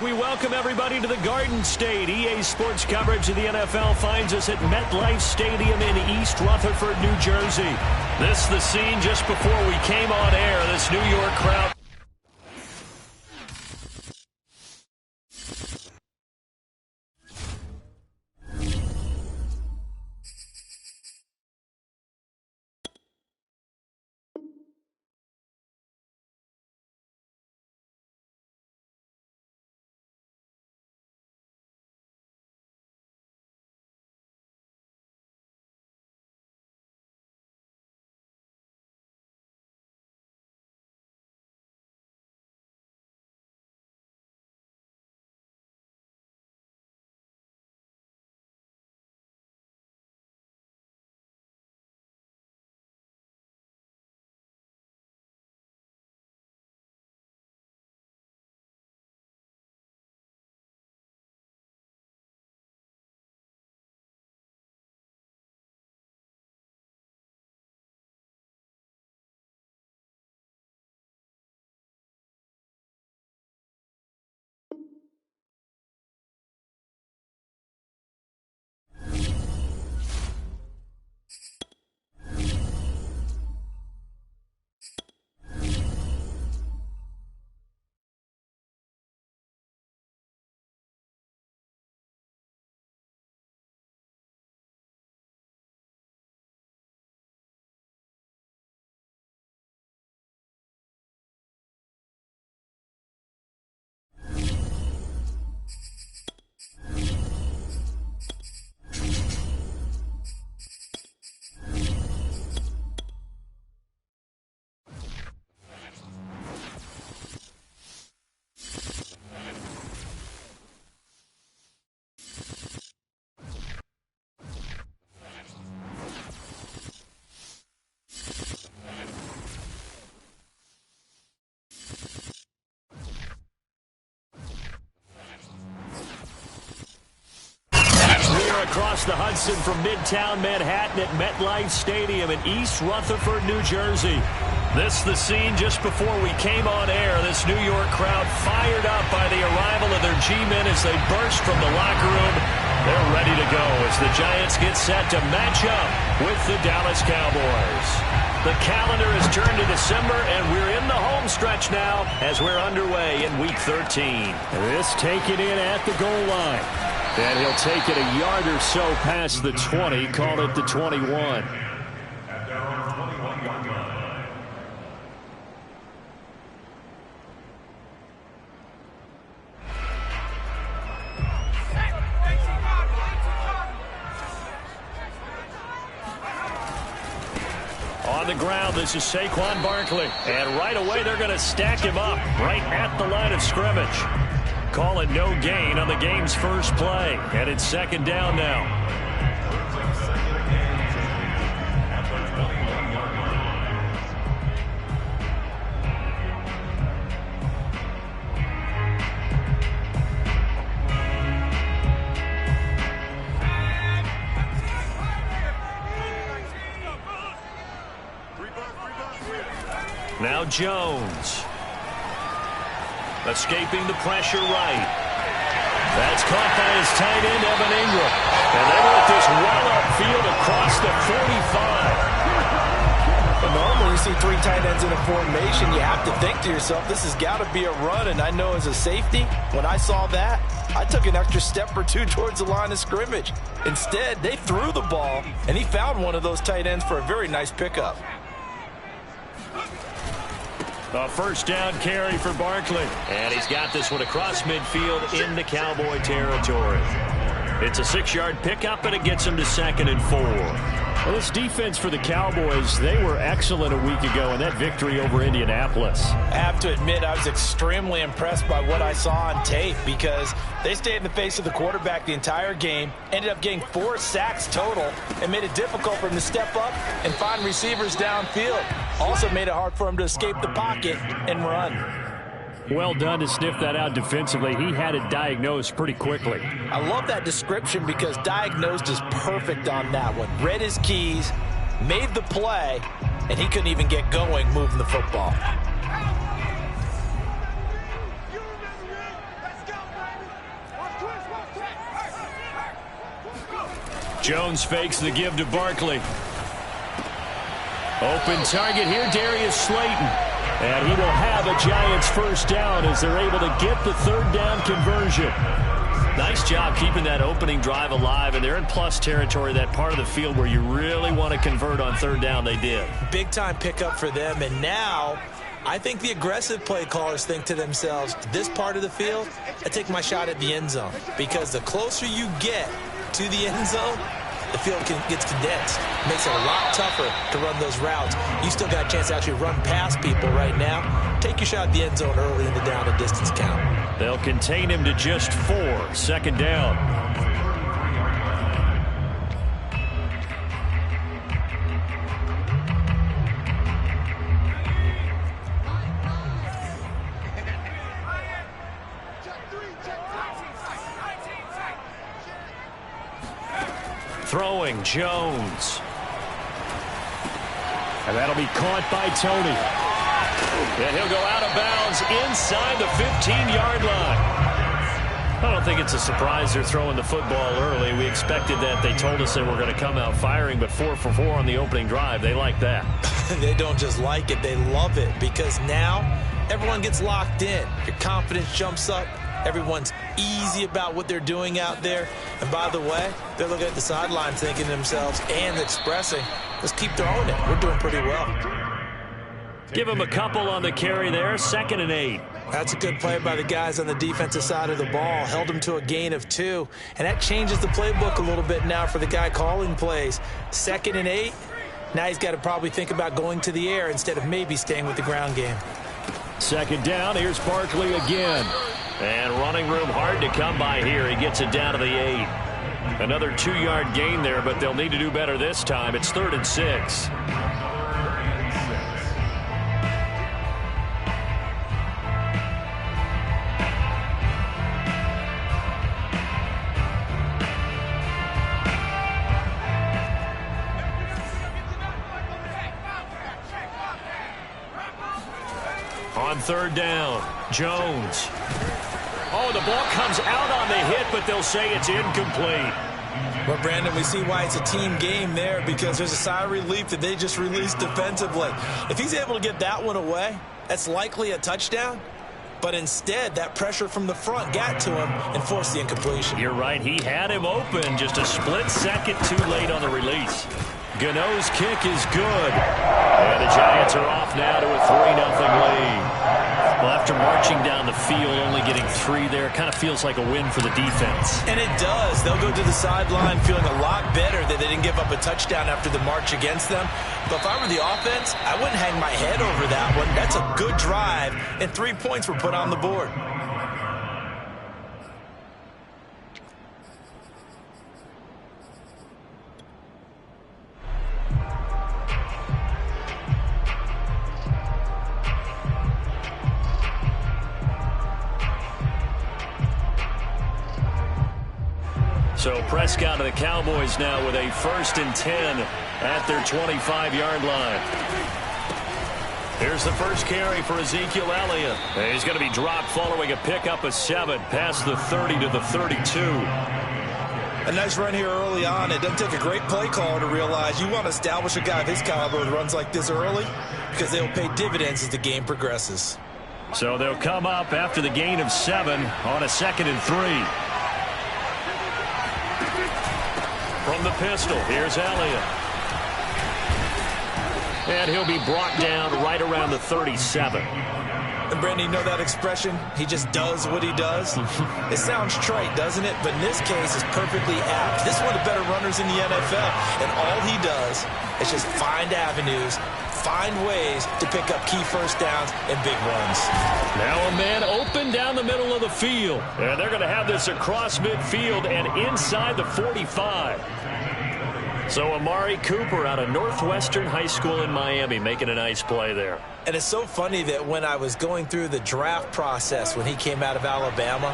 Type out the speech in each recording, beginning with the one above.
We welcome everybody to the Garden State. EA Sports coverage of the NFL finds us at MetLife Stadium in East Rutherford, New Jersey. This is the scene just before we came on air. This New York crowd. Across the Hudson from Midtown Manhattan at MetLife Stadium in East Rutherford, New Jersey. This is the scene just before we came on air. This New York crowd fired up by the arrival of their G-men as they burst from the locker room. They're ready to go as the Giants get set to match up with the Dallas Cowboys. The calendar has turned to December, and we're in the home stretch now as we're underway in Week 13. This taken in at the goal line. And he'll take it a yard or so past the 20, call it the 21. On the ground, this is Saquon Barkley. And right away, they're going to stack him up right at the line of scrimmage. Call it no gain on the game's first play. And it's second down now. Now Jones. Escaping the pressure right. That's caught by his tight end, Evan Ingram. And they let this well upfield across the 45. Well, normally you see three tight ends in a formation. You have to think to yourself, this has got to be a run. And I know as a safety, when I saw that, I took an extra step or two towards the line of scrimmage. Instead, they threw the ball, and he found one of those tight ends for a very nice pickup. A first down carry for Barkley. And he's got this one across midfield into Cowboy territory. It's a 6-yard pickup, and it gets him to 2nd and 4. Well, this defense for the Cowboys, they were excellent a week ago in that victory over Indianapolis. I have to admit, I was extremely impressed by what I saw on tape because they stayed in the face of the quarterback the entire game, ended up getting 4 sacks total, and made it difficult for him to step up and find receivers downfield. Also made it hard for him to escape the pocket and run. Well done to sniff that out defensively. He had it diagnosed pretty quickly. I love that description because diagnosed is perfect on that one. Read his keys, made the play, and he couldn't even get going moving the football. Jones fakes the give to Barkley. Open target here, Darius Slayton. And he will have a Giants first down as they're able to get the third down conversion. Nice job keeping that opening drive alive, and they're in plus territory, that part of the field where you really want to convert on third down. They did. Big-time pickup for them, and now I think the aggressive play callers think to themselves, this part of the field, I take my shot at the end zone, because the closer you get to the end zone, the field gets condensed. Makes it a lot tougher to run those routes. You still got a chance to actually run past people right now. Take your shot at the end zone early in the down and distance count. They'll contain him to just 4. Second down. Throwing Jones. And that'll be caught by Tony. And he'll go out of bounds inside the 15-yard line. I don't think it's a surprise they're throwing the football early. We expected that. They told us they were going to come out firing, but 4 for 4 on the opening drive. They like that. They don't just like it, they love it, because now everyone gets locked in. Your confidence jumps up. Everyone's easy about what they're doing out there. And by the way, they're looking at the sideline thinking to themselves and expressing, let's keep throwing it. We're doing pretty well. Give him a couple on the carry there. 2nd and 8. That's a good play by the guys on the defensive side of the ball. Held him to a gain of 2. And that changes the playbook a little bit now for the guy calling plays. 2nd and 8. Now he's got to probably think about going to the air instead of maybe staying with the ground game. 2nd down. Here's Barkley again. And running room hard to come by here. He gets it down to the 8. Another 2-yard gain there, but they'll need to do better this time. It's 3rd and 6. On 3rd down, Jones. Oh, the ball comes out on the hit, but they'll say it's incomplete. Well, Brandon, we see why it's a team game there, because there's a sigh of relief that they just released defensively. If he's able to get that one away, that's likely a touchdown. But instead, that pressure from the front got to him and forced the incompletion. You're right. He had him open. Just a split second too late on the release. Gano's kick is good. And the Giants are off now to a 3-0 lead. Well, after marching down the field, only getting 3 there, kind of feels like a win for the defense. And it does. They'll go to the sideline feeling a lot better that they didn't give up a touchdown after the march against them. But if I were the offense, I wouldn't hang my head over that one. That's a good drive, and 3 points were put on the board. So Prescott of the Cowboys now with a 1st and 10 at their 25-yard line. Here's the first carry for Ezekiel Elliott. And he's going to be dropped following a pickup of 7 past the 30 to the 32. A nice run here early on. It doesn't take a great play caller to realize you want to establish a guy of his caliber with runs like this early, because they'll pay dividends as the game progresses. So they'll come up after the gain of 7 on a 2nd and 3. From the pistol, here's Elliott. And he'll be brought down right around the 37. And Brandon, you know that expression? He just does what he does. It sounds trite, doesn't it? But in this case, it's perfectly apt. This is one of the better runners in the NFL. And all he does is just find avenues, find ways to pick up key first downs and big runs. Now a man open down the middle of the field. And they're going to have this across midfield and inside the 45. So Amari Cooper out of Northwestern High School in Miami making a nice play there. And it's so funny that when I was going through the draft process when he came out of Alabama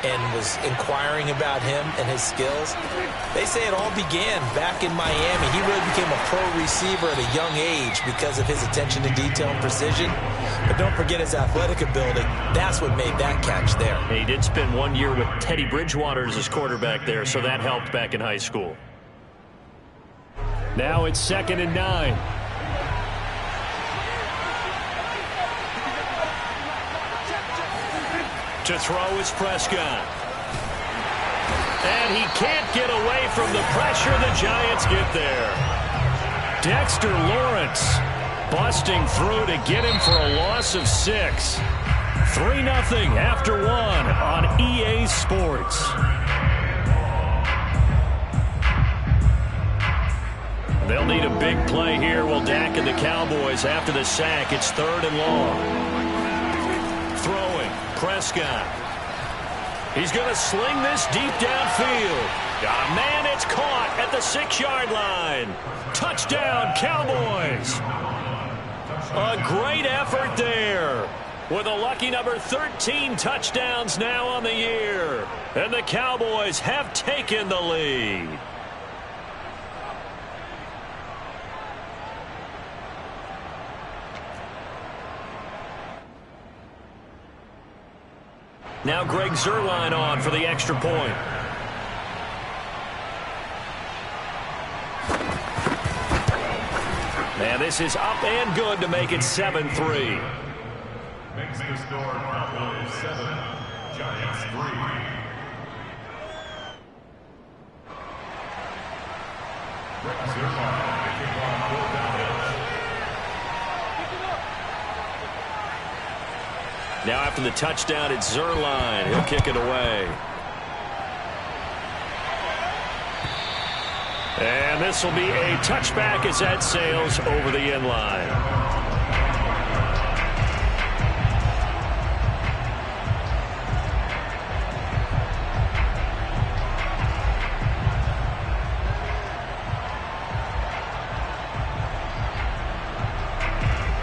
and was inquiring about him and his skills, they say it all began back in Miami. He really became a pro receiver at a young age because of his attention to detail and precision. But don't forget his athletic ability. That's what made that catch there. He did spend 1 year with Teddy Bridgewater as his quarterback there, so that helped back in high school. Now it's 2nd and 9. To throw is Prescott. And he can't get away from the pressure. The Giants get there. Dexter Lawrence busting through to get him for a loss of 6. 3-0 after 1 on EA Sports. They'll need a big play here. Will Dak and the Cowboys after the sack. It's 3rd and long. Throwing, Prescott. He's going to sling this deep downfield. Ah, man, it's caught at the 6-yard line. Touchdown, Cowboys. A great effort there. With a lucky number 13 touchdowns now on the year. And the Cowboys have taken the lead. Now Greg Zuerlein on for the extra point. And this is up and good to make it 7-3. Makes the score Cowboys 7, Giants 3. Greg Zuerlein, kick on 4th down. Now after the touchdown, it's Zuerlein. He'll kick it away. And this will be a touchback as that sails over the end line.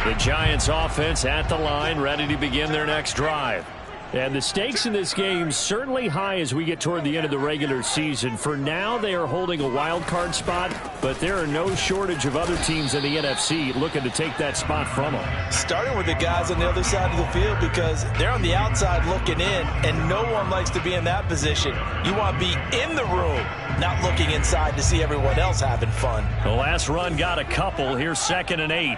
The Giants offense at the line, ready to begin their next drive. And the stakes in this game certainly high as we get toward the end of the regular season. For now, they are holding a wild card spot, but there are no shortage of other teams in the NFC looking to take that spot from them. Starting with the guys on the other side of the field because they're on the outside looking in, and no one likes to be in that position. You want to be in the room, not looking inside to see everyone else having fun. The last run got a couple. Here's 2nd and 8.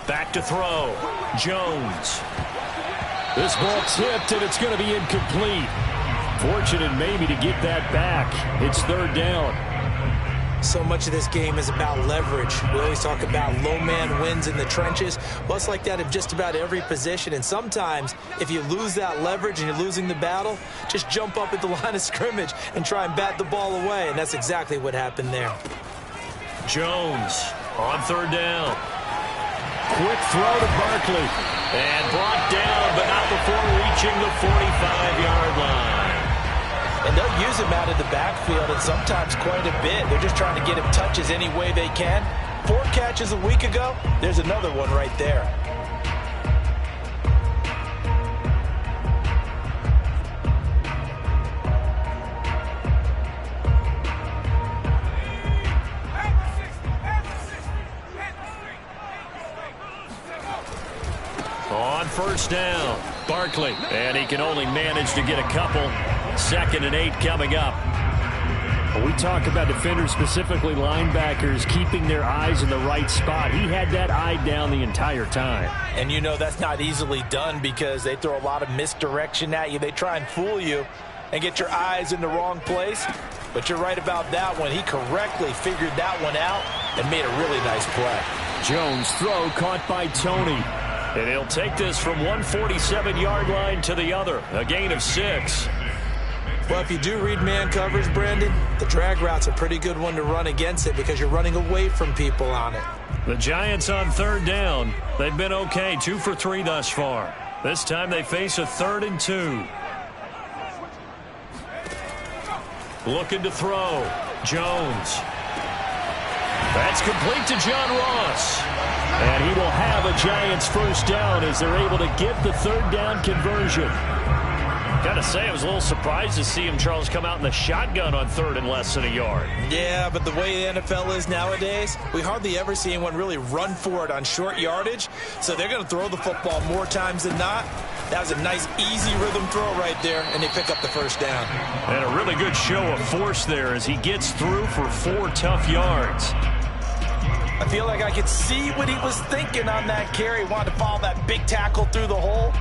Back to throw. Jones. This ball tipped, and it's going to be incomplete. Fortunate maybe to get that back. It's 3rd down. So much of this game is about leverage. We always talk about low man wins in the trenches. Well, it's like that in just about every position. And sometimes, if you lose that leverage and you're losing the battle, just jump up at the line of scrimmage and try and bat the ball away. And that's exactly what happened there. Jones on 3rd down. Quick throw to Barkley. And brought down, but not before reaching the 45-yard line. And they'll use him out of the backfield, and sometimes quite a bit. They're just trying to get him touches any way they can. 4 catches a week ago. There's another one right there. On 1st down, Barkley. And he can only manage to get a couple. 2nd and 8 coming up. When we talk about defenders, specifically linebackers, keeping their eyes in the right spot. He had that eye down the entire time. And you know that's not easily done because they throw a lot of misdirection at you. They try and fool you and get your eyes in the wrong place. But you're right about that one. He correctly figured that one out and made a really nice play. Jones throw caught by Tony. And he'll take this from 147-yard line to the other. A gain of 6. Well, if you do read man coverage, Brandon, the drag route's a pretty good one to run against it because you're running away from people on it. The Giants on 3rd down. They've been okay, 2 for 3 thus far. This time they face a 3rd and 2. Looking to throw. Jones. That's complete to John Ross. And he will have a Giants 1st down as they're able to get the 3rd down conversion. Gotta say, I was a little surprised to see him, Charles, come out in the shotgun on 3rd and less than a yard. Yeah, but the way the NFL is nowadays, we hardly ever see anyone really run for it on short yardage. So they're going to throw the football more times than not. That was a nice, easy rhythm throw right there, and they pick up the first down. And a really good show of force there as he gets through for 4 tough yards. I feel like I could see what he was thinking on that carry. Wanted to follow that big tackle through the hole.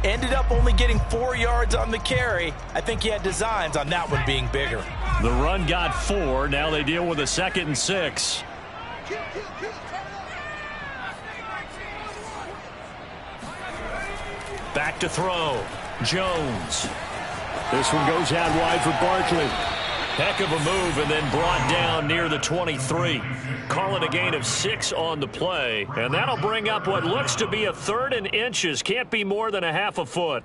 Ended up only getting 4 yards on the carry. I think he had designs on that one being bigger. The run got 4. Now they deal with a 2nd and 6. Back to throw. Jones. This one goes out wide for Barkley. Heck of a move and then brought down near the 23. Call it a gain of 6 on the play. And that'll bring up what looks to be a 3rd and inches. Can't be more than a half a foot.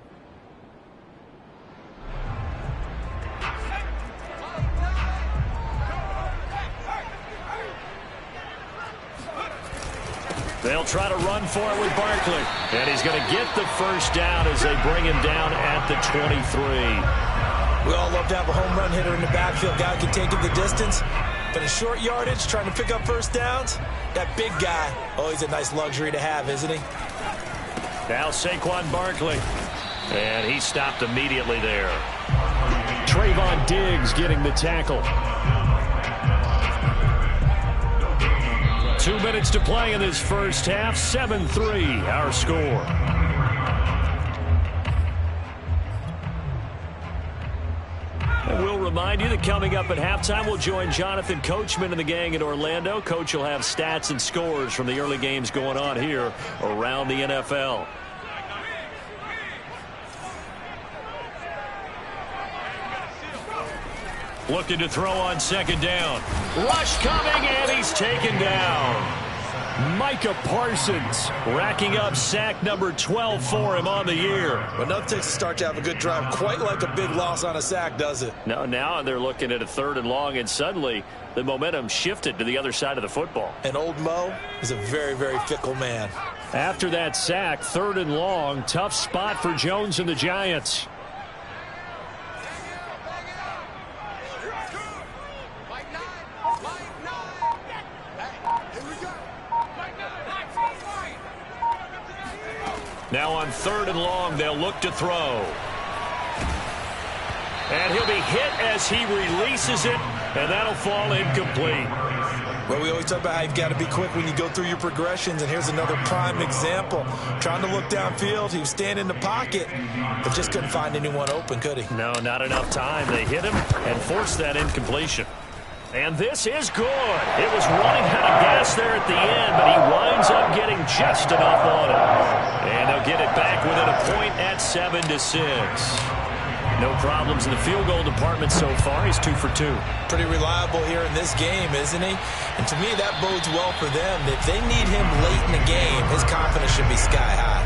They'll try to run for it with Barkley. And he's going to get the first down as they bring him down at the 23. We all love to have a home run hitter in the backfield. Guy can take it the distance. But in short yardage, trying to pick up first downs, that big guy, oh, he's a nice luxury to have, isn't he? Now Saquon Barkley. And he stopped immediately there. Trayvon Diggs getting the tackle. 2 minutes to play in this first half. 7-3 our score. And we'll remind you that coming up at halftime, we'll join Jonathan Coachman and the gang in Orlando. Coach will have stats and scores from the early games going on here around the NFL. Looking to throw on 2nd down. Rush coming, and he's taken down. Micah Parsons racking up sack number 12 for him on the year. But nothing takes a start to have a good drive quite like a big loss on a sack, does it? No, now they're looking at a 3rd and long, and suddenly the momentum shifted to the other side of the football. And old Mo is a very, very fickle man. After that sack, 3rd and long, tough spot for Jones and the Giants. Now on 3rd and long, they'll look to throw. And he'll be hit as he releases it, and that'll fall incomplete. Well, we always talk about how you've got to be quick when you go through your progressions, and here's another prime example. Trying to look downfield, he was standing in the pocket, but just couldn't find anyone open, could he? No, not enough time. They hit him and forced that incompletion. And this is good. It was running out of gas there at the end, but he winds up getting just enough on it. And they'll get it back within a point at 7-6. No problems in the field goal department so far. He's 2 for 2. Pretty reliable here in this game, isn't he? And to me, that bodes well for them. If they need him late in the game, his confidence should be sky high.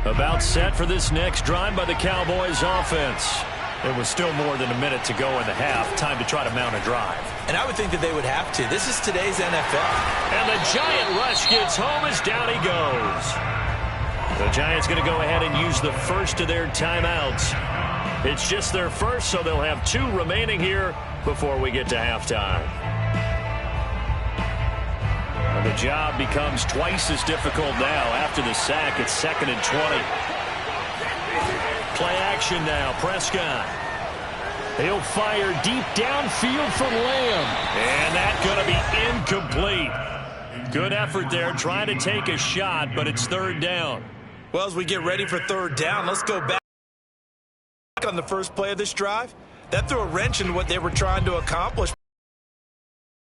About set for this next drive by the Cowboys offense. There was still more than a minute to go in the half. Time to try to mount a drive. And I would think that they would have to. This is today's NFL. And the Giant rush gets home as down he goes. The Giants going to go ahead and use the first of their timeouts. It's just their first, so they'll have 2 remaining here before we get to halftime. And the job becomes twice as difficult now after the sack. It's 2nd and 20. Play action now. Prescott. He'll fire deep downfield for Lamb. And that's going to be incomplete. Good effort there trying to take a shot, but it's 3rd down. Well, as we get ready for 3rd down, let's go back on the first play of this drive. That threw a wrench in what they were trying to accomplish.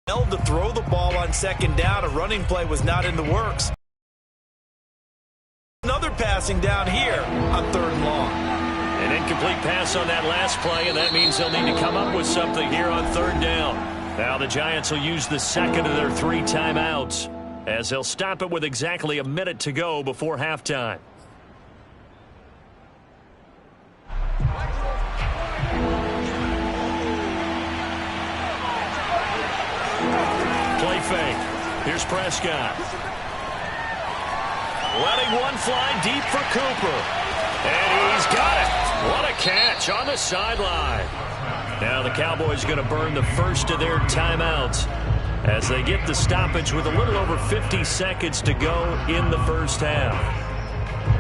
To throw the ball on 2nd down, a running play was not in the works. Another passing down here on 3rd and long. An incomplete pass on that last play, and that means they'll need to come up with something here on 3rd down. Now the Giants will use the 2nd of their 3 timeouts as they'll stop it with exactly a minute to go before halftime. Play fake. Here's Prescott. Letting one fly deep for Cooper. And he's got it. What a catch on the sideline. Now the Cowboys are going to burn the first of their timeouts as they get the stoppage with a little over 50 seconds to go in the first half.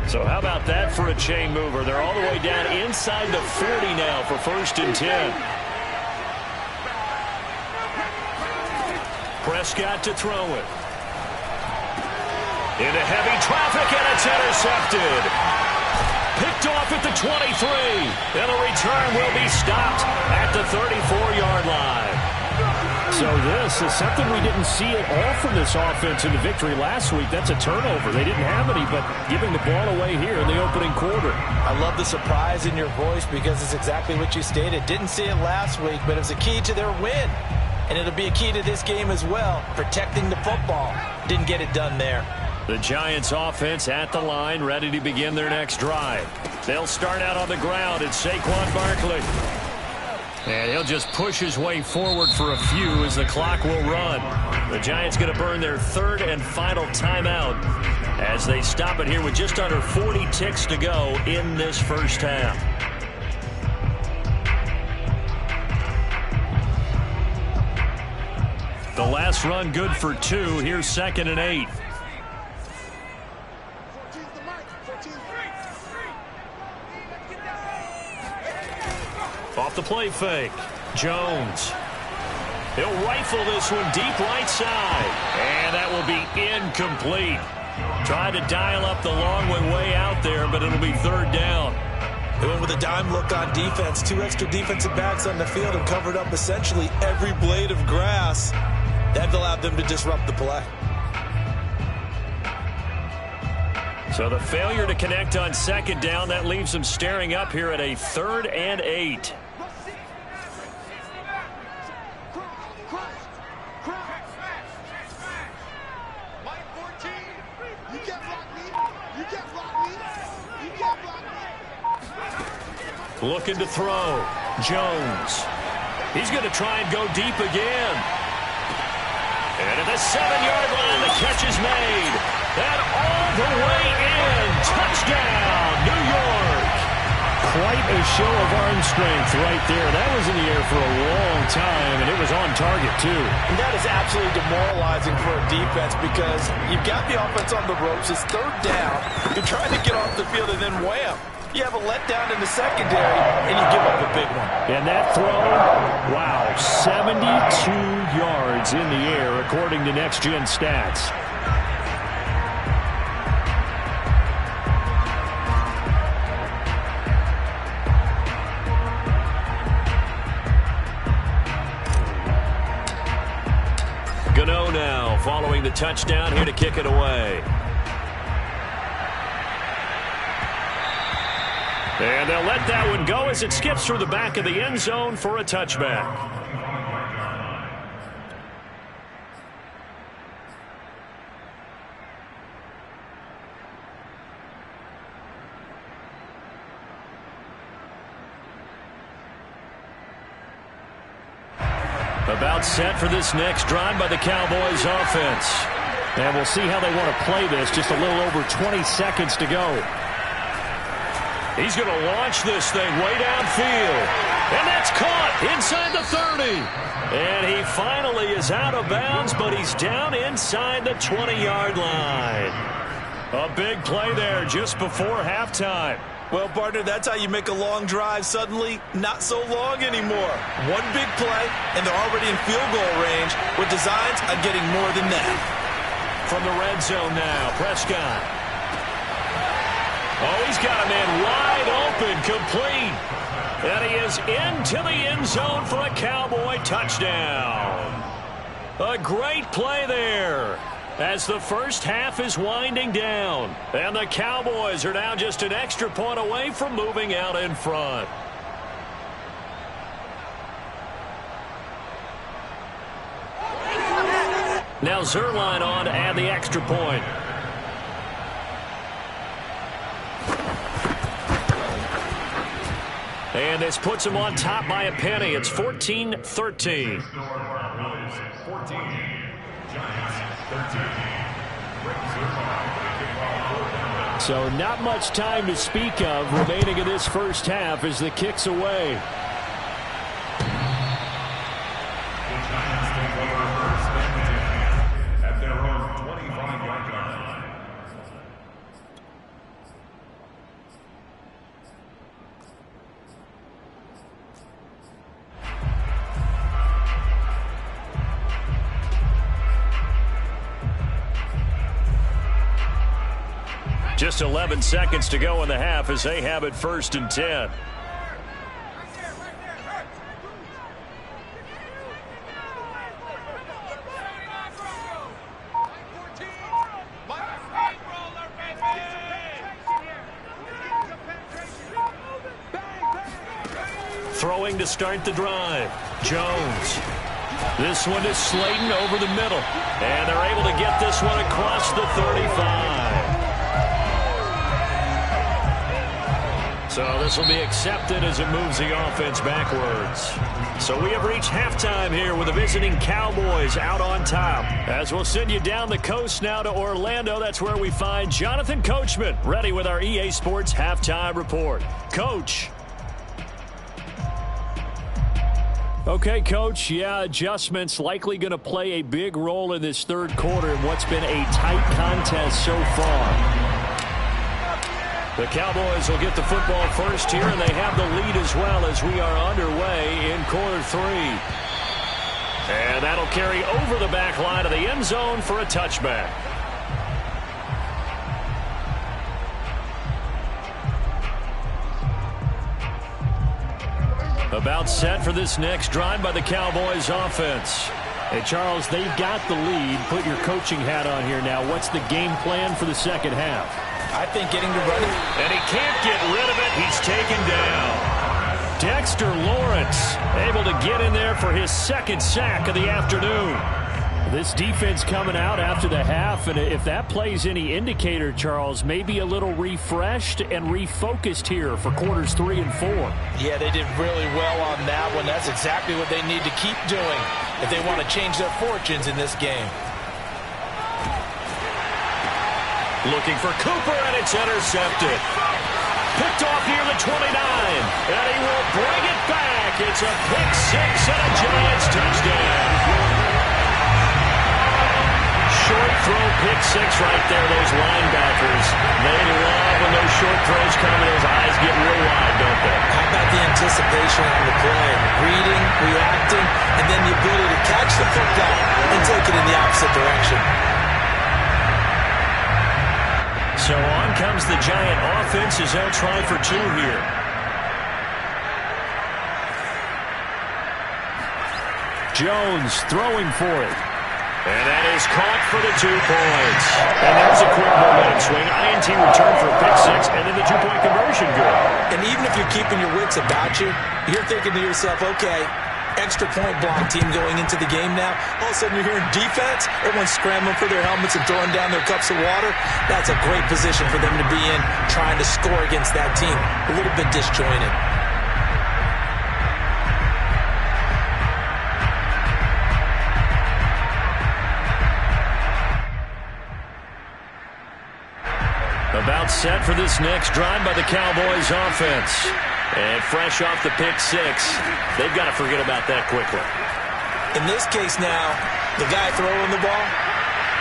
So how about that for a chain mover? They're all the way down inside the 40 now for 1st and 10. Prescott to throw it. Into heavy traffic, and it's intercepted. Picked off at the 23. And the return will be stopped at the 34-yard line. So this is something we didn't see at all from this offense in the victory last week. That's a turnover. They didn't have any, but giving the ball away here in the opening quarter. I love the surprise in your voice because it's exactly what you stated. Didn't see it last week, but it was a key to their win. And it'll be a key to this game as well, protecting the football. Didn't get it done there. The Giants offense at the line, ready to begin their next drive. They'll start out on the ground. It's Saquon Barkley. And he'll just push his way forward for a few as the clock will run. The Giants going to burn their 3rd and final timeout as they stop it here with just under 40 ticks to go in this first half. The last run good for 2. Here's 2nd and 8. Off the play fake. Jones. He'll rifle this one deep right side. And that will be incomplete. Tried to dial up the long one way out there, but it'll be 3rd down. They went with a dime look on defense. 2 extra defensive backs on the field and covered up essentially every blade of grass. That allowed them to disrupt the play. So the failure to connect on 2nd down, that leaves them staring up here at a 3rd and 8. Looking to throw. Jones. He's going to try and go deep again. And at the 7-yard line, the catch is made. And all the way in. Touchdown, New York. Quite a show of arm strength right there. That was in the air for a long time, and it was on target, too. And that is absolutely demoralizing for a defense because you've got the offense on the ropes. It's 3rd down. You're trying to get off the field, and then wham. You have a letdown in the secondary, and you give up a big one. And that throw, wow, 72 yards in the air, according to Next Gen Stats. Gano now, following the touchdown, here to kick it away. And they'll let that one go as it skips through the back of the end zone for a touchback. About set for this next drive by the Cowboys offense. And we'll see how they want to play this. Just a little over 20 seconds to go. He's going to launch this thing way downfield. And that's caught inside the 30. And he finally is out of bounds, but he's down inside the 20-yard line. A big play there just before halftime. Well, partner, that's how you make a long drive suddenly not so long anymore. One big play, and they're already in field goal range with designs on getting more than that. From the red zone now, Prescott. Oh, he's got a man wide open, complete. And he is into the end zone for a Cowboy touchdown. A great play there as the first half is winding down. And the Cowboys are now just an extra point away from moving out in front. Now Zerline on to add the extra point. And this puts him on top by a penny. It's 14-13. 14, Giants 13. So not much time to speak of remaining in this first half as the kick's away. Giants take over first and 10 at their own 25-yard line. Just 11 seconds to go in the half as they have it first and 10. Throwing to start the drive. Jones. This one is Slayton over the middle. And they're able to get this one across the 35. So this will be accepted as it moves the offense backwards. So we have reached halftime here with the visiting Cowboys out on top. As we'll send you down the coast now to Orlando, that's where we find Jonathan Coachman ready with our EA Sports halftime report. Coach. Okay, Coach, adjustments likely going to play a big role in this third quarter in what's been a tight contest so far. The Cowboys will get the football first here, and they have the lead as well as we are underway in quarter three. And that'll carry over the back line of the end zone for a touchback. About set for this next drive by the Cowboys offense. Hey, Charles, they've got the lead. Put your coaching hat on here now. What's the game plan for the second half? I think getting to run it. And he can't get rid of it. He's taken down. Dexter Lawrence able to get in there for his second sack of the afternoon. This defense coming out after the half, and if that plays any indicator, Charles, maybe a little refreshed and refocused here for quarters 3 and 4. Yeah, they did really well on that one. That's exactly what they need to keep doing if they want to change their fortunes in this game. Looking for Cooper, and it's intercepted. Picked off near the 29, and he will bring it back. It's a pick six and a Giants touchdown. Short throw, pick six right there. Those linebackers, they love when those short throws come and those eyes get real wide, don't they? How about the anticipation on the play? Reading, reacting, and then the ability to catch the football and take it in the opposite direction. So on comes the Giant offense as they'll try for two here. Jones throwing for it. And that is caught for the 2 points. And there's a quick momentum swing. INT return for a pick six, and then the 2-point conversion good. And even if you're keeping your wits about you, you're thinking to yourself, okay, extra point block team going into the game now. All of a sudden you're hearing defense. Everyone's scrambling for their helmets and throwing down their cups of water. That's a great position for them to be in, trying to score against that team. A little bit disjointed. About set for this next drive by the Cowboys offense. And fresh off the pick six, they've got to forget about that quickly. In this case now, the guy throwing the ball,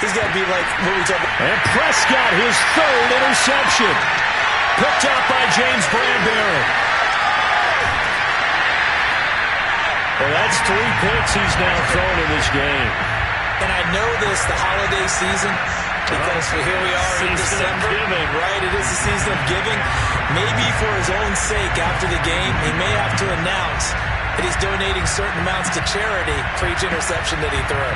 he's got to be like what we talk about. And Prescott, his third interception. Picked up by James Bradbury. Well, that's 3 picks he's now thrown in this game. And I know this, the holiday season, because here we are in December, right? It is the season of giving. Maybe for his own sake after the game, he may have to announce that he's donating certain amounts to charity for each interception that he threw.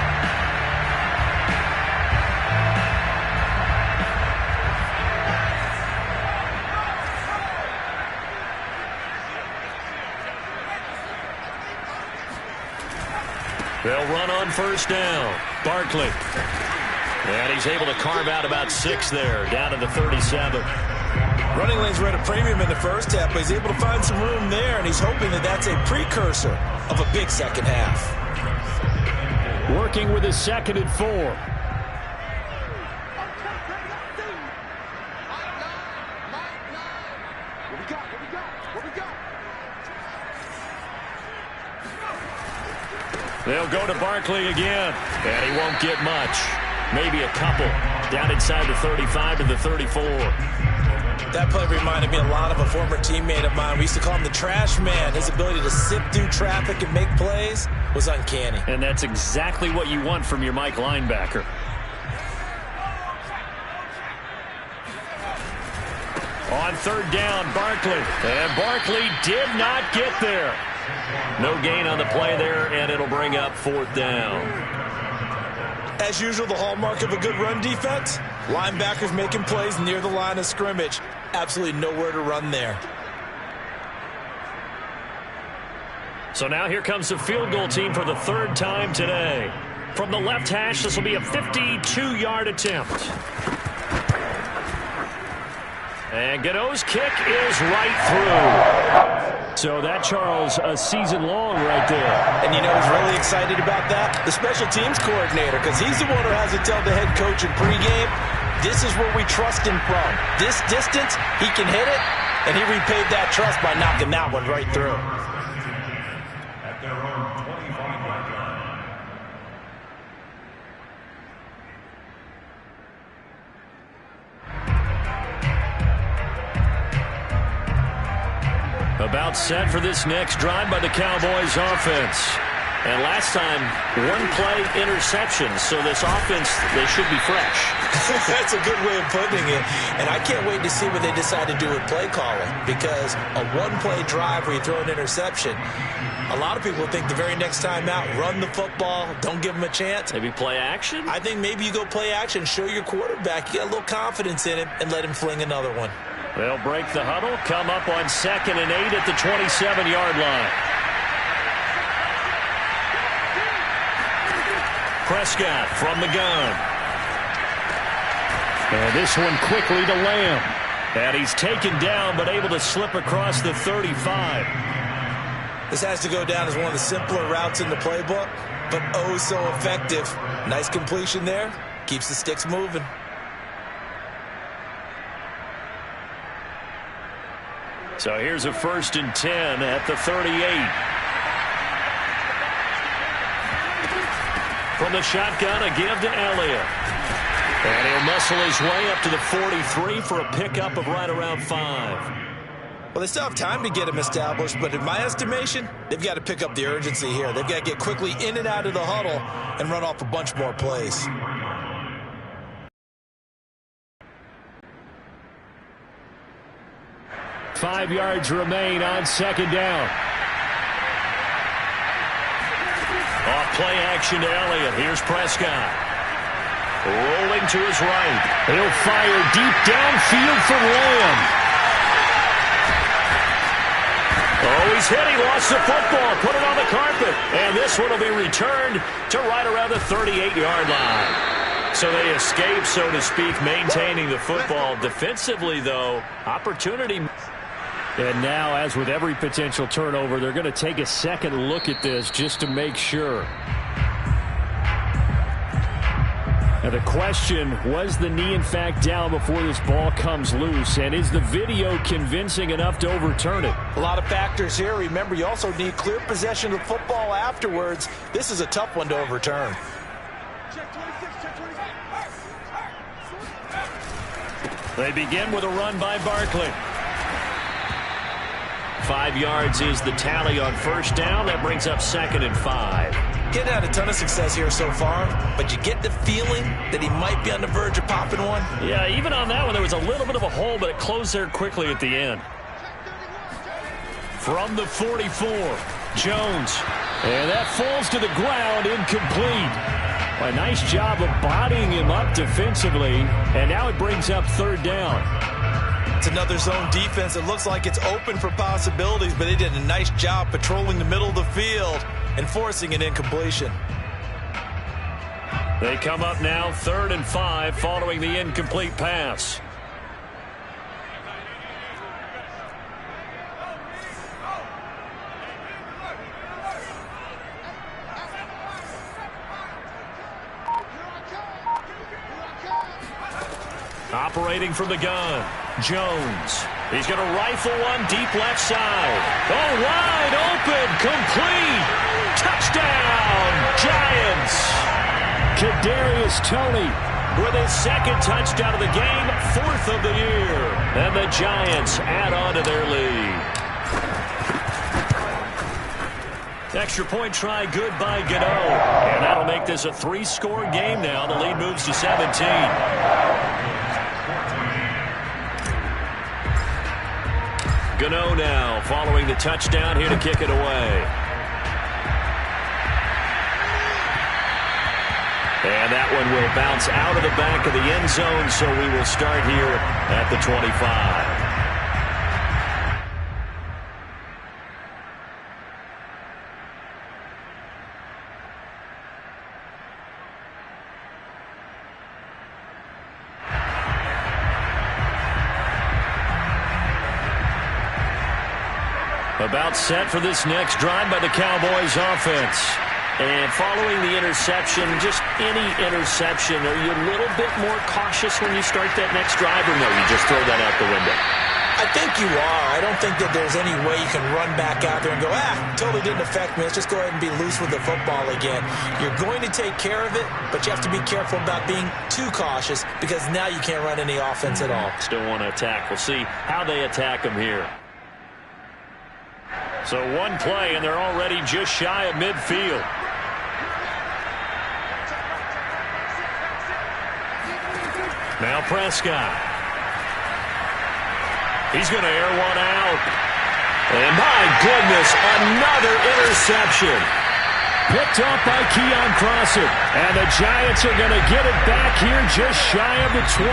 They'll run on first down. Barkley. And he's able to carve out about 6 there, down to the 37. Running lanes were at a premium in the first half, but he's able to find some room there, and he's hoping that that's a precursor of a big second half. Working with his 2nd and 4. They'll go to Barkley again, and he won't get much. Maybe a couple. Down inside the 35 to the 34. That play reminded me a lot of a former teammate of mine. We used to call him the trash man. His ability to sift through traffic and make plays was uncanny. And that's exactly what you want from your Mike linebacker. On third down, Barkley. And Barkley did not get there. No gain on the play there, and it'll bring up fourth down. As usual, the hallmark of a good run defense, linebackers making plays near the line of scrimmage. Absolutely nowhere to run there. So now here comes the field goal team for the third time today. From the left hash, this will be a 52-yard attempt. And Gano's kick is right through. So that, Charles, a season long right there. And you know who's really excited about that? The special teams coordinator, because he's the one who has to tell the head coach in pregame, this is where we trust him from. This distance, he can hit it, and he repaid that trust by knocking that one right through. At their own 25-yard line. About set for this next drive by the Cowboys offense. And last time, one-play interception. So this offense, they should be fresh. That's a good way of putting it. And I can't wait to see what they decide to do with play calling. Because a one-play drive where you throw an interception, a lot of people think the very next time out, run the football, don't give them a chance. Maybe play action? I think maybe you go play action, show your quarterback you got a little confidence in him, and let him fling another one. They'll break the huddle, come up on 2nd and 8 at the 27-yard line. Prescott from the gun. And this one quickly to Lamb. And he's taken down but able to slip across the 35. This has to go down as one of the simpler routes in the playbook, but oh so effective. Nice completion there. Keeps the sticks moving. So here's a 1st and 10 at the 38. From the shotgun, a give to Elliott. And he'll muscle his way up to the 43 for a pickup of right around 5. Well, they still have time to get him established, but in my estimation, they've got to pick up the urgency here. They've got to get quickly in and out of the huddle and run off a bunch more plays. Five yards remain on 2nd down. Off play action to Elliott. Here's Prescott. Rolling to his right. He'll fire deep downfield for Lamb. Oh, he's hit. He lost the football. Put it on the carpet. And this one will be returned to right around the 38-yard line. So they escape, so to speak, maintaining the football. Defensively, though, opportunity. And now, as with every potential turnover, they're going to take a second look at this just to make sure. Now the question, was the knee in fact down before this ball comes loose? And is the video convincing enough to overturn it? A lot of factors here. Remember, you also need clear possession of the football afterwards. This is a tough one to overturn. They begin with a run by Barkley. 5 yards is the tally on 1st down. That brings up 2nd and 5. Getting had a ton of success here so far, but you get the feeling that he might be on the verge of popping one. Yeah, even on that one, there was a little bit of a hole, but it closed there quickly at the end. From the 44, Jones. And that falls to the ground, incomplete. A nice job of bodying him up defensively, and now it brings up 3rd down. It's another zone defense. It looks like it's open for possibilities, but they did a nice job patrolling the middle of the field and forcing an incompletion. They come up now 3rd and 5 following the incomplete pass. Operating from the gun, Jones. He's going to rifle one deep left side. Oh, wide open, complete. Touchdown, Kadarius Toney with his second touchdown of the game, 4th of the year. And the Giants add on to their lead. Extra point try good by Gano. And that'll make this a 3-score game now. The lead moves to 17. Gano now following the touchdown here to kick it away. And that one will bounce out of the back of the end zone, so we will start here at the 25. About set for this next drive by the Cowboys offense. And following the interception, just any interception, are you a little bit more cautious when you start that next drive, or no, you just throw that out the window? I think you are. I don't think that there's any way you can run back out there and go, totally didn't affect me. Let's just go ahead and be loose with the football again. You're going to take care of it, but you have to be careful about being too cautious because now you can't run any offense at all. Still want to attack. We'll see how they attack them here. So one play, and they're already just shy of midfield. Now Prescott. He's going to air one out. And my goodness, another interception. Picked off by Keon Crossett. And the Giants are going to get it back here just shy of the 20.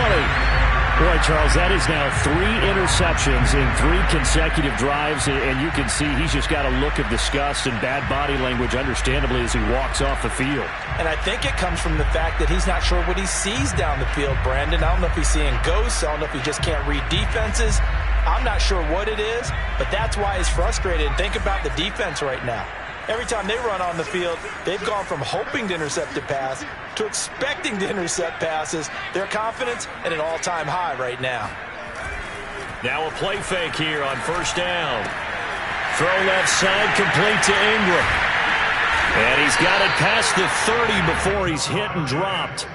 Boy, Charles, that is now 3 interceptions in 3 consecutive drives, and you can see he's just got a look of disgust and bad body language, understandably, as he walks off the field. And I think it comes from the fact that he's not sure what he sees down the field, Brandon. I don't know if he's seeing ghosts. I don't know if he just can't read defenses. I'm not sure what it is, but that's why he's frustrated. Think about the defense right now. Every time they run on the field, they've gone from hoping to intercept a pass to expecting to intercept passes. Their confidence at an all-time high right now. Now a play fake here on first down. Throw left side, complete to Ingram. And he's got it past the 30 before he's hit and dropped.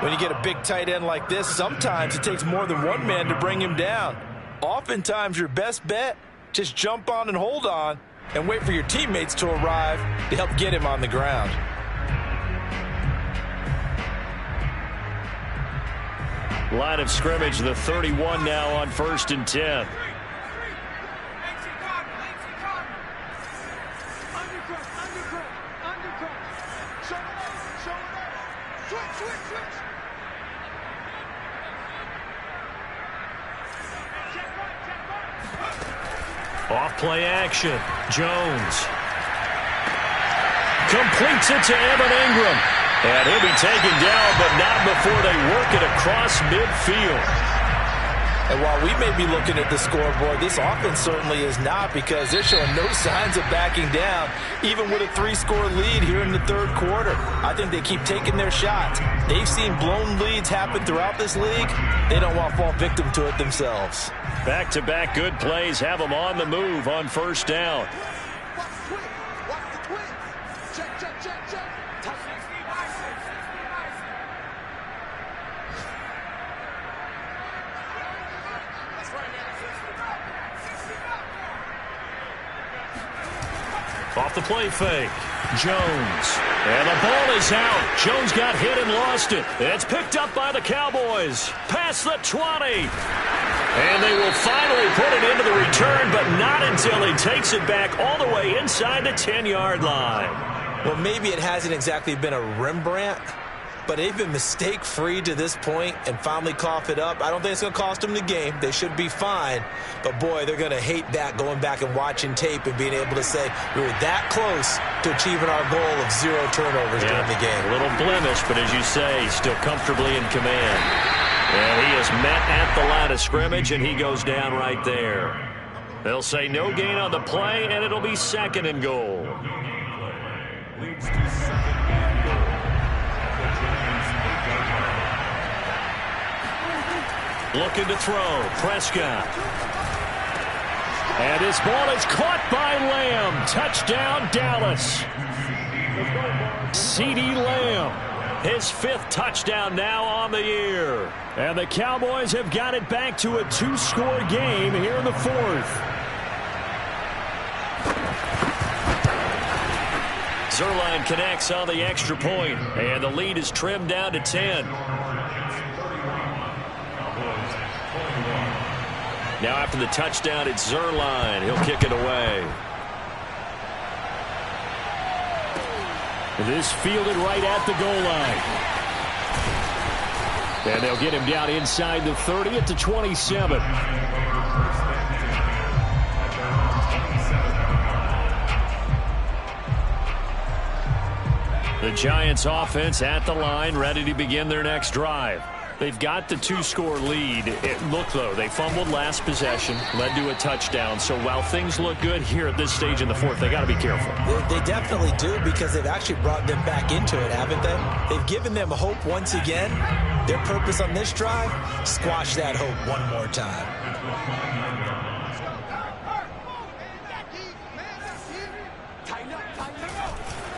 When you get a big tight end like this, sometimes it takes more than one man to bring him down. Oftentimes your best bet, just jump on and hold on and wait for your teammates to arrive to help get him on the ground. Line of scrimmage, the 31 now on 1st and 10. Off play action. Jones completes it to Evan Ingram. And he'll be taken down, but not before they work it across midfield. And while we may be looking at the scoreboard, this offense certainly is not, because they're showing no signs of backing down, even with a 3-score lead here in the 3rd quarter. I think they keep taking their shots. They've seen blown leads happen throughout this league. They don't want to fall victim to it themselves. Back-to-back good plays have them on the move on first down. Off the play fake. Jones. And the ball is out. Jones got hit and lost it. It's picked up by the Cowboys. Past the 20. And they will finally put it into the return, but not until he takes it back all the way inside the 10-yard line. Well, maybe it hasn't exactly been a Rembrandt, but they've been mistake-free to this point and finally cough it up. I don't think it's going to cost them the game. They should be fine. But, boy, they're going to hate that, going back and watching tape and being able to say we were that close to achieving our goal of 0 turnovers during the game. A little blemish, but as you say, still comfortably in command. And he is met at the line of scrimmage, and he goes down right there. They'll say no gain on the play, and it'll be 2nd and goal. Leads to 2nd and goal. Looking to throw. Prescott. And his ball is caught by Lamb. Touchdown, Dallas. CeeDee Lamb. His 5th touchdown now on the year. And the Cowboys have got it back to a 2-score game here in the 4th. Zuerlein connects on the extra point, and the lead is trimmed down to 10. Now after the touchdown, it's Zuerlein. He'll kick it away. This fielded right at the goal line. And they'll get him down inside the 30 at the 27. The Giants offense at the line, ready to begin their next drive. They've got the 2-score lead. Look, though, they fumbled last possession, led to a touchdown. So while things look good here at this stage in the 4th, they got to be careful. They definitely do, because they've actually brought them back into it, haven't they? They've given them hope once again. Their purpose on this drive, squash that hope one more time.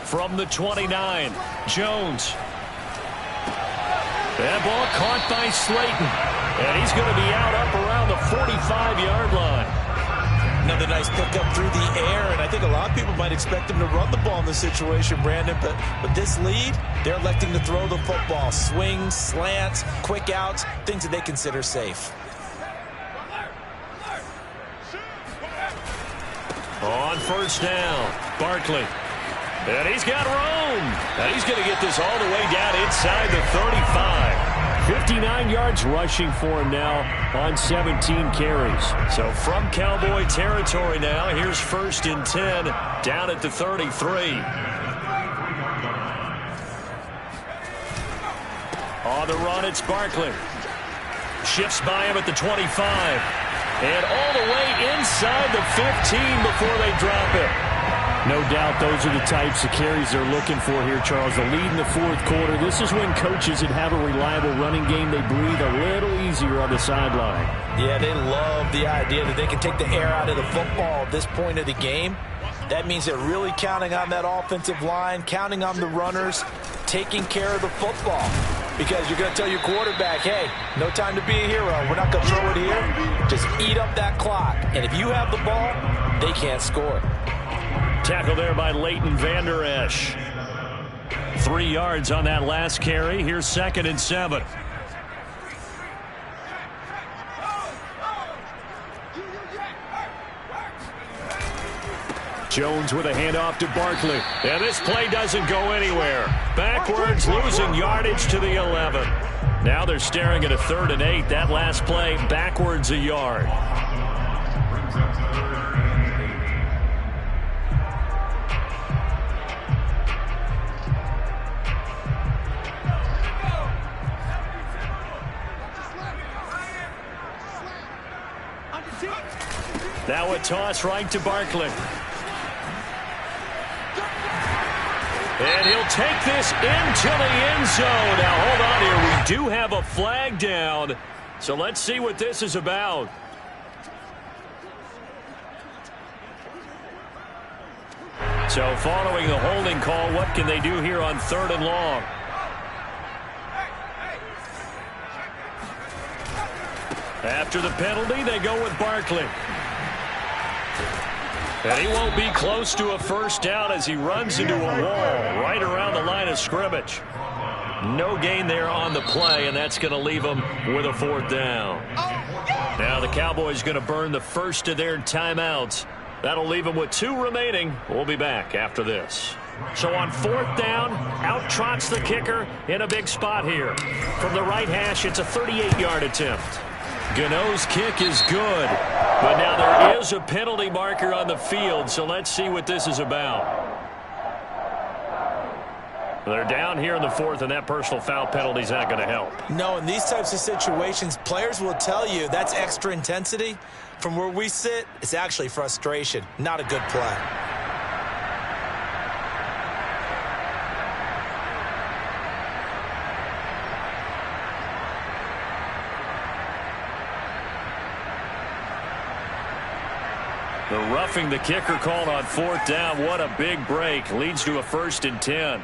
From the 29, Jones. That ball caught by Slayton. And he's going to be out up around the 45-yard line. Another nice pickup through the air, and I think a lot of people might expect him to run the ball in this situation, Brandon. But with this lead, they're electing to throw the football. Swings, slants, quick outs, things that they consider safe. On first down, Barkley. And he's got room. And he's going to get this all the way down inside the 35. 59 yards rushing for him now on 17 carries. So from Cowboy territory now, here's 1st and 10 down at the 33. On the run, it's Barkley. Shifts by him at the 25. And all the way inside the 15 before they drop it. No doubt those are the types of carries they're looking for here, Charles. The lead in the 4th quarter. This is when coaches that have a reliable running game, they breathe a little easier on the sideline. Yeah, they love the idea that they can take the air out of the football at this point of the game. That means they're really counting on that offensive line, counting on the runners, taking care of the football. Because you're going to tell your quarterback, hey, no time to be a hero. We're not going to throw it here. Just eat up that clock. And if you have the ball, they can't score. Tackle there by Leighton Vander Esch. 3 yards on that last carry. Here's 2nd and 7. Jones with a handoff to Barkley. And this play doesn't go anywhere. Backwards, losing yardage to the 11. Now they're staring at a 3rd and 8. That last play, backwards a yard. Now a toss right to Barkley. And he'll take this into the end zone. Now, hold on here. We do have a flag down. So let's see what this is about. So following the holding call, what can they do here on 3rd and long? After the penalty, they go with Barkley. And he won't be close to a 1st down as he runs into a wall right around the line of scrimmage. No gain there on the play, and that's going to leave him with a 4th down. Now the Cowboys going to burn the first of their timeouts. That'll leave them with 2 remaining. We'll be back after this. So on 4th down, out trots the kicker in a big spot here. From the right hash, it's a 38-yard attempt. Gano's kick is good, but now there is a penalty marker on the field, so let's see what this is about. They're down here in the 4th, and that personal foul penalty is not going to help. No, in these types of situations, players will tell you that's extra intensity. From where we sit, it's actually frustration, not a good play. The roughing the kicker called on 4th down. What a big break. Leads to a 1st and 10.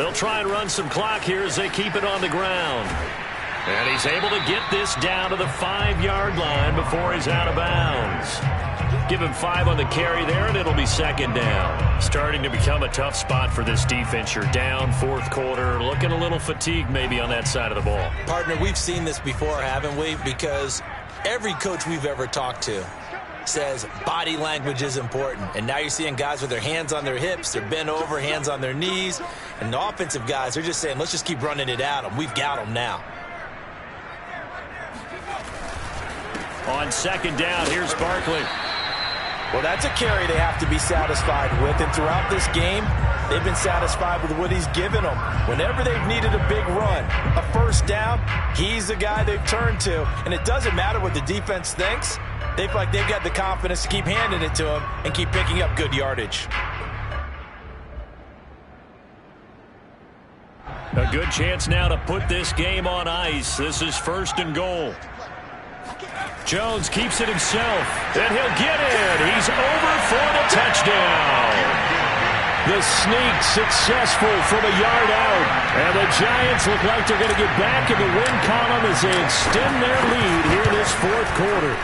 They'll try and run some clock here as they keep it on the ground. And he's able to get this down to the 5-yard line before he's out of bounds. Give him 5 on the carry there, and it'll be second down. Starting to become a tough spot for this defense. You're down fourth quarter, looking a little fatigued maybe on that side of the ball. Partner, we've seen this before, haven't we? Because every coach we've ever talked to says body language is important. And now you're seeing guys with their hands on their hips, they're bent over, hands on their knees. And the offensive guys, they're just saying, let's just keep running it at them. We've got them now. On second down, here's Barkley. Well, that's a carry they have to be satisfied with. And throughout this game, they've been satisfied with what he's given them. Whenever they've needed a big run, a first down, he's the guy they've turned to. And it doesn't matter what the defense thinks. They feel like they've got the confidence to keep handing it to him and keep picking up good yardage. A good chance now to put this game on ice. This is first and goal. Jones keeps it himself, and he'll get it. He's over for the touchdown. The sneak successful from a yard out. And the Giants look like they're going to get back in the win column as they extend their lead here this fourth quarter.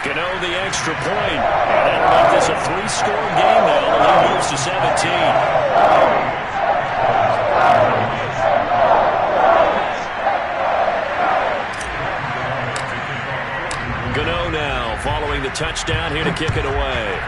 Gano the extra point. And that'll make this a 3-score game now. The lead moves to 17. Gano now following the touchdown here to kick it away.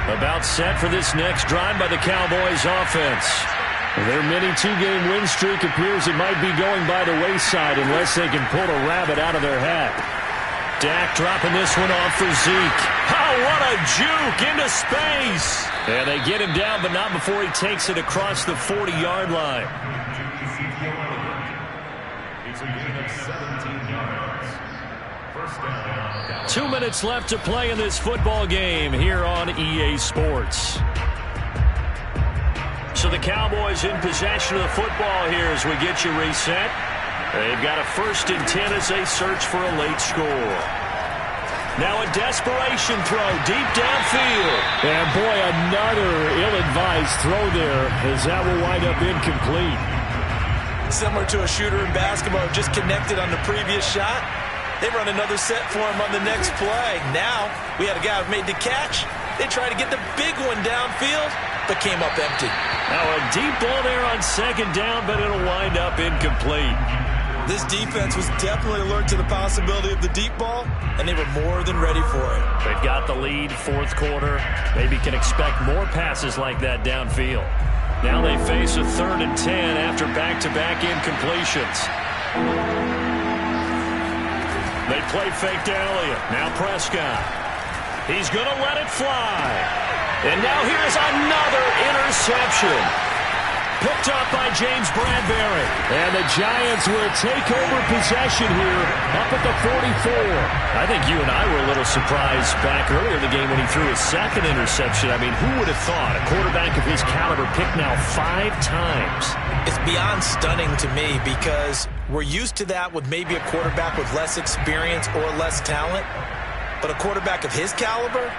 About set for this next drive by the Cowboys offense. Their mini 2-game win streak appears it might be going by the wayside unless they can pull a rabbit out of their hat. Dak dropping this one off for Zeke. Oh, what a juke into space. And they get him down, but not before he takes it across the 40-yard line. It's a gain of 17 yards. First down. 2 minutes left to play in this football game here on EA Sports. So the Cowboys in possession of the football here as we get you reset. They've got a 1st and 10 as they search for a late score. Now a desperation throw deep downfield. And boy, another ill-advised throw there as that will wind up incomplete. Similar to a shooter in basketball, just connected on the previous shot. They run another set for him on the next play. Now, we had a guy who made the catch. They tried to get the big one downfield, but came up empty. Now a deep ball there on second down, but it'll wind up incomplete. This defense was definitely alert to the possibility of the deep ball, and they were more than ready for it. They've got the lead, fourth quarter. Maybe can expect more passes like that downfield. Now they face a 3rd and 10 after back-to-back incompletions. They play fake to Elliott. Now Prescott. He's going to let it fly. And now here's another interception. Picked up by James Bradbury. And the Giants will take over possession here up at the 44. I think you and I were a little surprised back earlier in the game when he threw his 2nd interception. I mean, who would have thought a quarterback of his caliber picked now 5 times? It's beyond stunning to me because we're used to that with maybe a quarterback with less experience or less talent. But a quarterback of his caliber,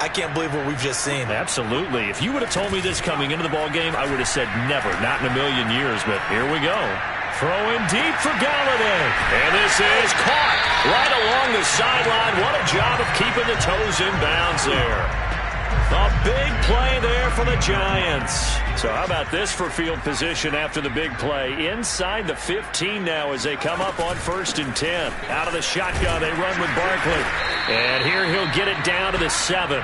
I can't believe what we've just seen. Absolutely. If you would have told me this coming into the ball game, I would have said never, not in a million years. But here we go. Throwing deep for Galladay. And this is caught right along the sideline. What a job of keeping the toes in bounds there. A big play there for the Giants. So how about this for field position after the big play? Inside the 15 now as they come up on 1st and 10. Out of the shotgun, they run with Barkley. And here he'll get it down to the 7.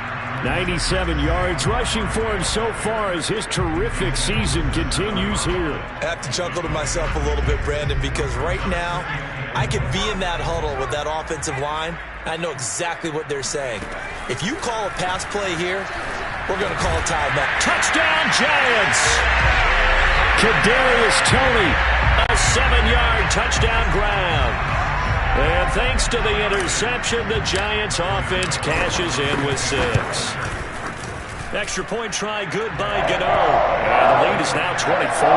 97 yards rushing for him so far as his terrific season continues here. I have to chuckle to myself a little bit, Brandon, because right now I could be in that huddle with that offensive line. I know exactly what they're saying. If you call a pass play here, we're going to call a timeout. Touchdown, Giants! Kadarius Toney, a 7-yard touchdown grab. And thanks to the interception, the Giants offense cashes in with 6. Extra point try good by Gano. And the lead is now 24.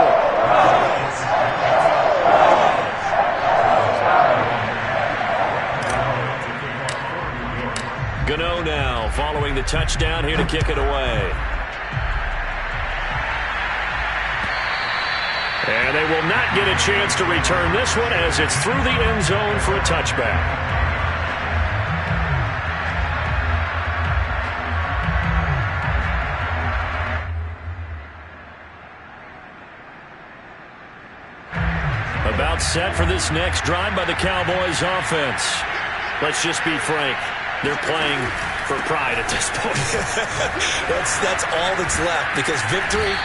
Gano now following the touchdown here to kick it away. And they will not get a chance to return this one as it's through the end zone for a touchback. About set for this next drive by the Cowboys offense. Let's just be frank. They're playing for pride at this point. that's all that's left, because victory,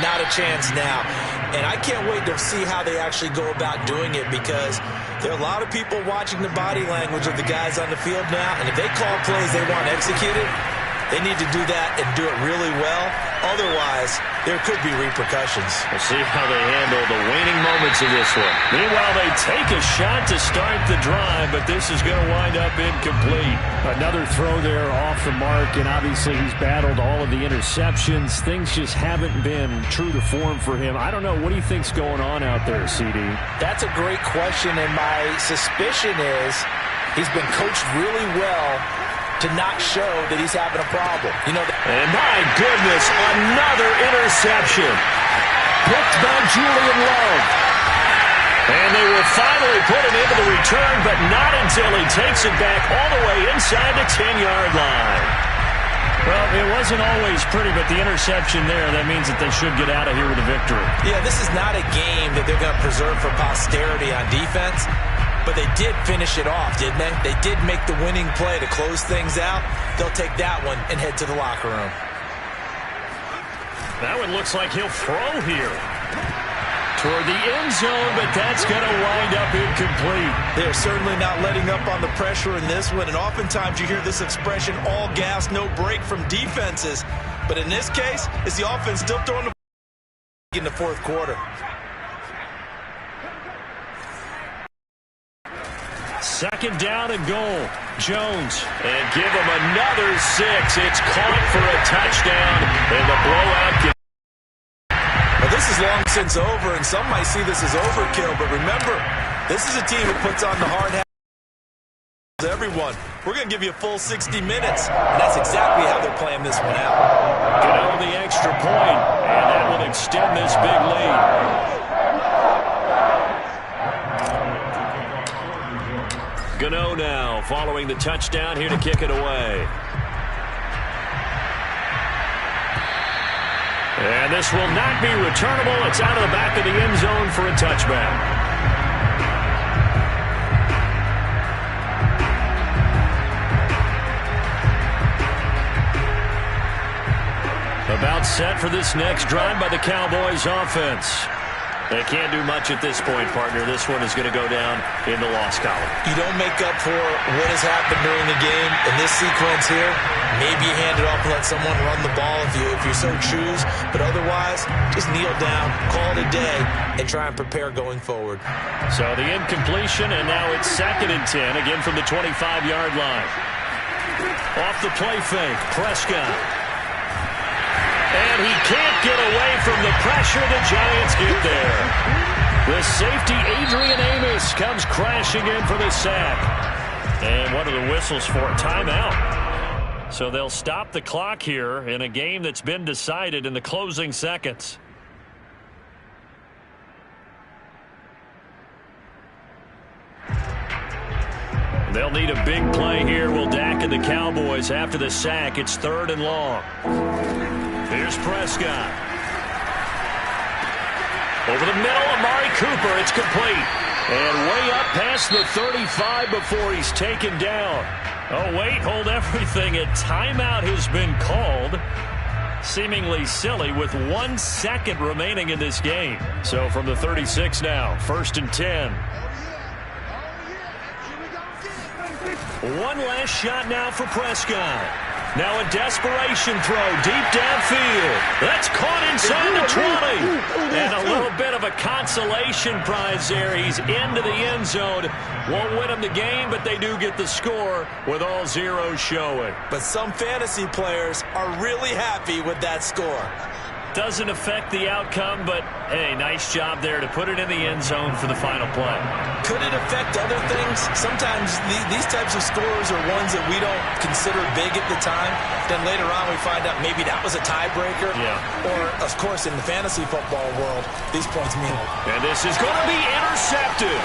not a chance now. And I can't wait to see how they actually go about doing it, because there are a lot of people watching the body language of the guys on the field now, and if they call plays they want executed, they need to do that and do it really well. Otherwise, there could be repercussions. We'll see how they handle the waning moments of this one. Meanwhile, they take a shot to start the drive, but this is going to wind up incomplete. Another throw there off the mark, and obviously he's battled all of the interceptions. Things just haven't been true to form for him. I don't know. What do you think's going on out there, CD? That's a great question, and my suspicion is he's been coached really well to not show that he's having a problem. You know, and my goodness, another interception. Picked by Julian Love. And they will finally put him into the return, but not until he takes it back all the way inside the 10-yard line. Well, it wasn't always pretty, but the interception there, that means that they should get out of here with a victory. Yeah, this is not a game that they're going to preserve for posterity on defense. But they did finish it off, didn't they? They did make the winning play to close things out. They'll take that one and head to the locker room. That one looks like he'll throw here. Toward the end zone, but that's going to wind up incomplete. They're certainly not letting up on the pressure in this one, and oftentimes you hear this expression, all gas, no break from defenses. But in this case, is the offense still throwing the in the fourth quarter? Second down and goal. Jones. And give him another 6. It's caught for a touchdown. And the blowout gets... Well, this is long since over, and some might see this as overkill. But remember, this is a team that puts on the hard hat to everyone. We're going to give you a full 60 minutes. And that's exactly how they're playing this one out. Get on the extra point, and that will extend this big lead. Gano now following the touchdown here to kick it away. And this will not be returnable. It's out of the back of the end zone for a touchback. About set for this next drive by the Cowboys offense. They can't do much at this point, partner. This one is going to go down in the loss column. You don't make up for what has happened during the game in this sequence here. Maybe you hand it off and let someone run the ball if you so choose. But otherwise, just kneel down, call it a day, and try and prepare going forward. So the incompletion, and now it's 2nd and 10, again from the 25-yard line. Off the play fake, Prescott. And he can't get away from the pressure. The Giants get there. The safety, Adrian Amos, comes crashing in for the sack. And what are the whistles for? Timeout. So they'll stop the clock here in a game that's been decided in the closing seconds. They'll need a big play here. Will Dak and the Cowboys after the sack. It's 3rd and long. Here's Prescott. Over the middle, Amari Cooper. It's complete. And way up past the 35 before he's taken down. Oh, wait, hold everything. A timeout has been called. Seemingly silly with 1 second remaining in this game. So from the 36 now, 1st and 10. One last shot now for Prescott. Now a desperation throw deep downfield. That's caught inside the 20. And a little consolation prize there. He's into the end zone. Won't win them the game, but they do get the score with all zeros showing. But some fantasy players are really happy with that score. Doesn't affect the outcome, but, hey, nice job there to put it in the end zone for the final play. Could it affect other things? Sometimes these types of scores are ones that we don't consider big at the time. Then later on we find out maybe that was a tiebreaker. Yeah. Or, of course, in the fantasy football world, these points mean it. And this is going to be intercepted.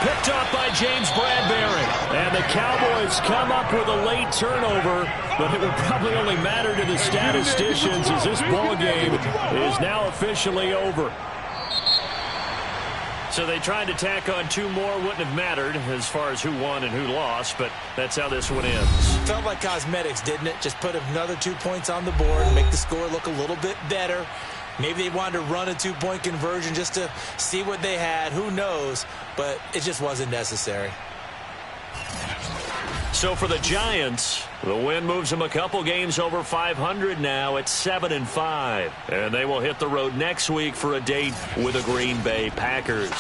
Picked up by James Bradbury. And the Cowboys come up with a late turnover, but it will probably only matter to the statisticians as this ball game is now officially over. So they tried to tack on two more. Wouldn't have mattered as far as who won and who lost, but that's how this one ends. Felt like cosmetics, didn't it? Just put another 2 points on the board and make the score look a little bit better. Maybe they wanted to run a 2-point conversion just to see what they had. Who knows? But it just wasn't necessary. So for the Giants, the win moves them a couple games over 500 now at 7-5. And they will hit the road next week for a date with the Green Bay Packers.